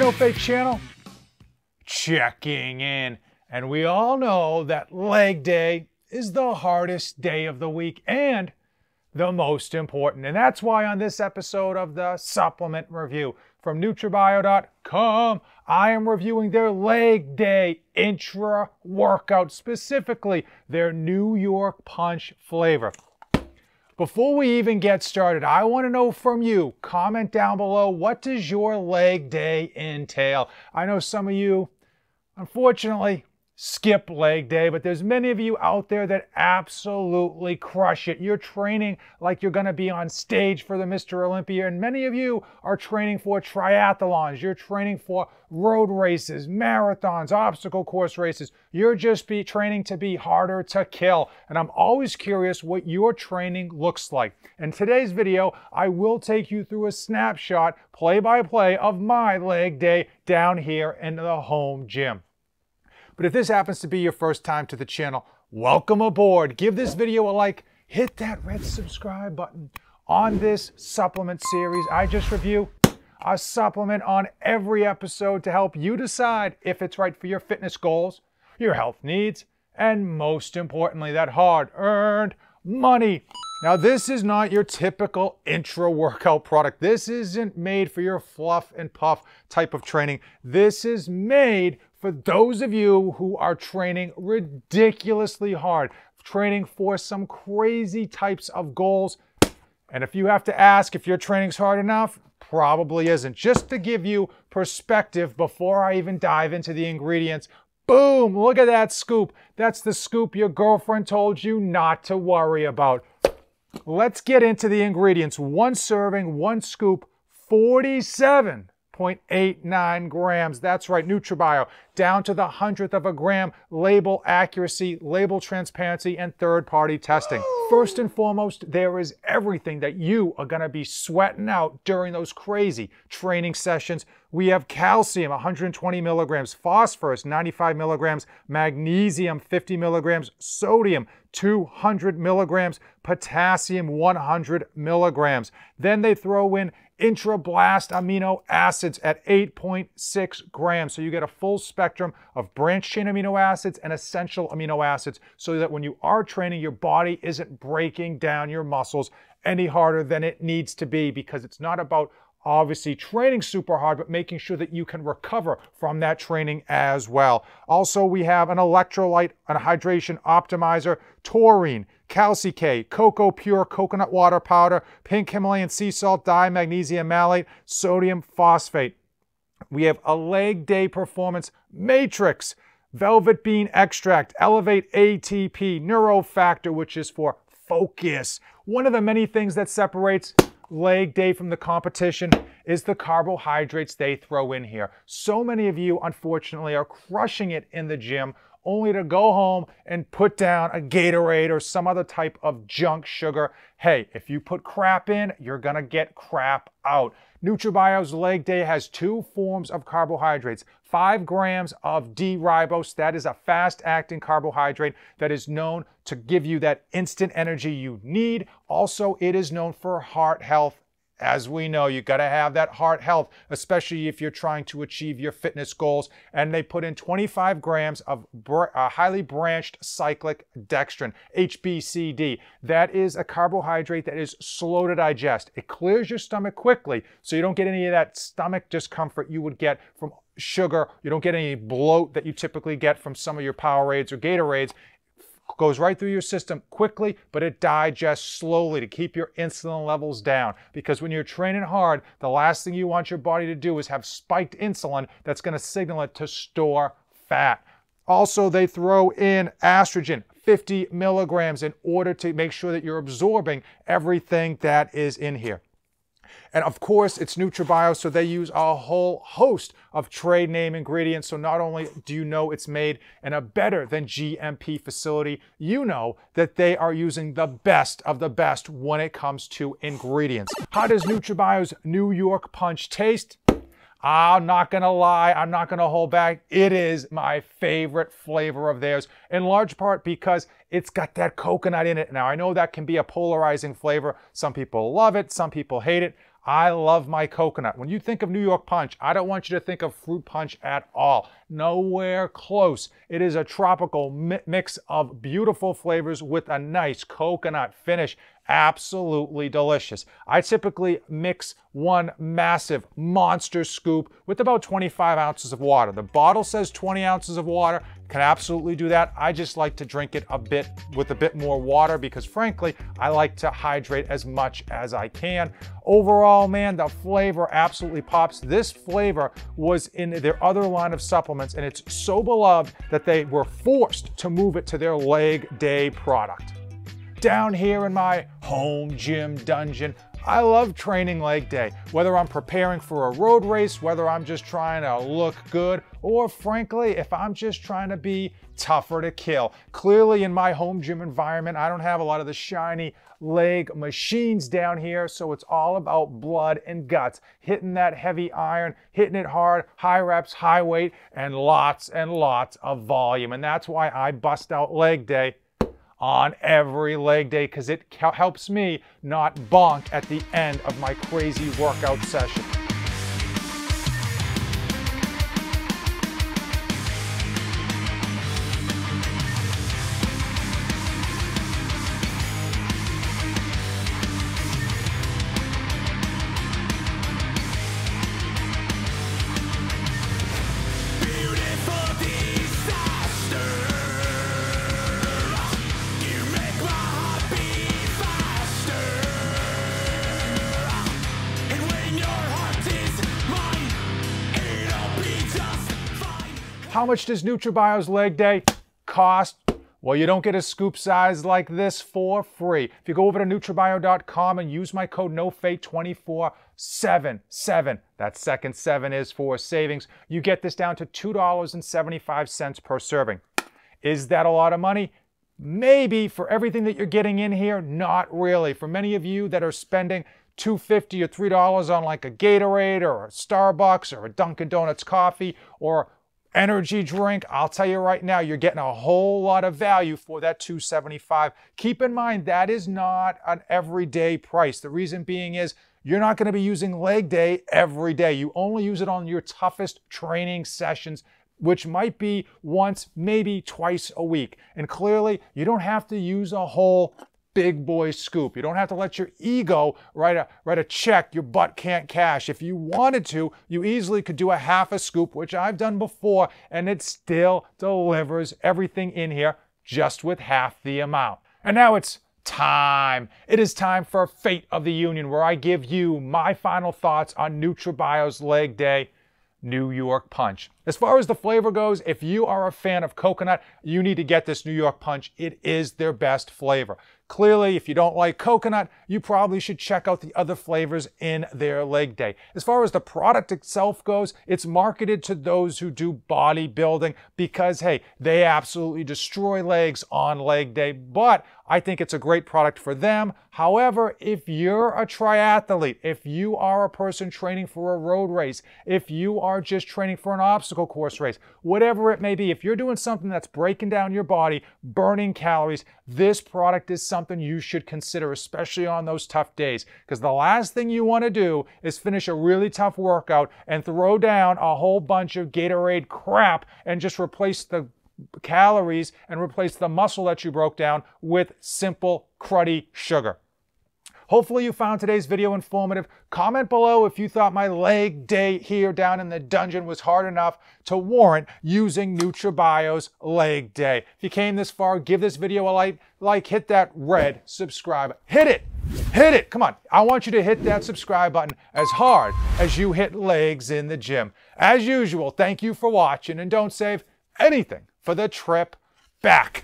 No Fake channel, checking in. And we all know that leg day is the hardest day of the week and the most important. And that's why on this episode of the Supplement Review from Nutrabio.com, I am reviewing their leg day intra workout, specifically their New York Punch flavor. Before we even get started, I want to know from you, comment down below, what does your leg day entail? I know some of you, unfortunately, skip leg day, but there's many of you out there that absolutely crush it. You're training like you're going to be on stage for the Mr. Olympia, and many of you are training for triathlons. You're training for road races, marathons, obstacle course races. You're just training to be harder to kill, and I'm always curious what your training looks like. In today's video, I will take you through a snapshot, play-by-play of my leg day down here in the home gym. But if this happens to be your first time to the channel, welcome aboard. Give this video a like, hit that red subscribe button. On this supplement series, I just review a supplement on every episode to help you decide if it's right for your fitness goals, your health needs, and most importantly, that hard-earned money. Now, this is not your typical intra-workout product. This isn't made for your fluff and puff type of training. This is made for those of you who are training ridiculously hard, training for some crazy types of goals. And if you have to ask if your training's hard enough, probably isn't. Just to give you perspective before I even dive into the ingredients, boom, look at that scoop. That's the scoop your girlfriend told you not to worry about. Let's get into the ingredients. One serving, one scoop, 47.89 grams. That's right, Nutrabio, down to the 100th of a gram. Label accuracy, label transparency, and third-party testing. First and foremost, there is everything that you are going to be sweating out during those crazy training sessions. We have calcium, 120 milligrams, phosphorus, 95 milligrams, magnesium, 50 milligrams, sodium, 200 milligrams, potassium, 100 milligrams. Then they throw in intrablast amino acids at 8.6 grams. So you get a full spectrum of branched chain amino acids and essential amino acids so that when you are training, your body isn't breaking down your muscles any harder than it needs to be, because it's not about obviously training super hard, but making sure that you can recover from that training as well. Also, we have an electrolyte and hydration optimizer, taurine, Calci-K, Cocoa Pure coconut water powder, pink Himalayan sea salt dye, magnesium malate, sodium phosphate. We have a leg day performance matrix, velvet bean extract, elevate ATP, neurofactor, which is for focus. One of the many things that separates leg day from the competition is the carbohydrates they throw in here. So many of you, unfortunately, are crushing it in the gym only to go home and put down a Gatorade or some other type of junk sugar. Hey, if you put crap in, you're gonna get crap out. Nutrabio's leg day has two forms of carbohydrates. 5 grams of D-ribose, that is a fast-acting carbohydrate that is known to give you that instant energy you need. Also, it is known for heart health. As we know, you got to have that heart health, especially if you're trying to achieve your fitness goals. And they put in 25 grams of highly branched cyclic dextrin, HBCD. That is a carbohydrate that is slow to digest. It clears your stomach quickly, so you don't get any of that stomach discomfort you would get from sugar. You don't get any bloat that you typically get from some of your Powerades or Gatorades. Goes right through your system quickly, but it digests slowly to keep your insulin levels down. Because when you're training hard, the last thing you want your body to do is have spiked insulin that's going to signal it to store fat. Also, they throw in estrogen, 50 milligrams, in order to make sure that you're absorbing everything that is in here. And of course, it's Nutrabio, so they use a whole host of trade name ingredients. So not only do you know it's made in a better than GMP facility, you know that they are using the best of the best when it comes to ingredients. How does Nutrabio's New York Punch taste? I'm not gonna lie, I'm not gonna hold back. It is my favorite flavor of theirs, in large part because it's got that coconut in it. Now, I know that can be a polarizing flavor. Some people love it, some people hate it. I love my coconut. When you think of New York Punch, I don't want you to think of fruit punch at all. Nowhere close. It is a tropical mix of beautiful flavors with a nice coconut finish. Absolutely delicious. I typically mix one massive monster scoop with about 25 ounces of water. The bottle says 20 ounces of water. Can absolutely do that. I just like to drink it with a bit more water because frankly, I like to hydrate as much as I can. Overall, man, the flavor absolutely pops. This flavor was in their other line of supplements and it's so beloved that they were forced to move it to their leg day product. Down here in my home gym dungeon, I love training leg day, whether I'm preparing for a road race, whether I'm just trying to look good, or frankly, if I'm just trying to be tougher to kill. Clearly in my home gym environment, I don't have a lot of the shiny leg machines down here, so it's all about blood and guts, hitting that heavy iron, hitting it hard, high reps, high weight, and lots of volume. And that's why I bust out leg day on every leg day, because it helps me not bonk at the end of my crazy workout session. How much does Nutrabayo's leg day cost? Well, you don't get a scoop size like this for free. If you go over to Nutrabayo.com and use my code NOFATE2477, that second 7 is for savings, you get this down to $2.75 per serving. Is that a lot of money? Maybe. For everything that you're getting in here, not really. For many of you that are spending $2.50 or $3 on like a Gatorade or a Starbucks or a Dunkin' Donuts coffee or energy drink, I'll tell you right now, you're getting a whole lot of value for that $2.75. Keep in mind, that is not an everyday price. The reason being is you're not going to be using leg day every day. You only use it on your toughest training sessions, which might be once, maybe twice a week. And clearly, you don't have to use a whole big boy scoop. You don't have to let your ego write a check your butt can't cash. If you wanted to, you easily could do a half a scoop, which I've done before, and it still delivers everything in here just with half the amount. And now it's time. It is time for Fate of the Union, where I give you my final thoughts on Nutrabayo's leg day New York Punch. As far as the flavor goes, if you are a fan of coconut, you need to get this New York Punch. It is their best flavor. Clearly, if you don't like coconut, you probably should check out the other flavors in their leg day. As far as the product itself goes, it's marketed to those who do bodybuilding because, hey, they absolutely destroy legs on leg day, but I think it's a great product for them. However, if you're a triathlete, if you are a person training for a road race, if you are just training for an obstacle course race, whatever it may be, if you're doing something that's breaking down your body, burning calories, this product is something you should consider, especially on those tough days. Because the last thing you want to do is finish a really tough workout and throw down a whole bunch of Gatorade crap and just replace the calories and replace the muscle that you broke down with simple cruddy sugar. Hopefully you found today's video informative. Comment below if you thought my leg day here down in the dungeon was hard enough to warrant using Nutrabayo's leg day. If you came this far, give this video a like, hit that red subscribe. Hit it! Hit it! Come on. I want you to hit that subscribe button as hard as you hit legs in the gym. As usual, thank you for watching, and don't save anything for the trip back.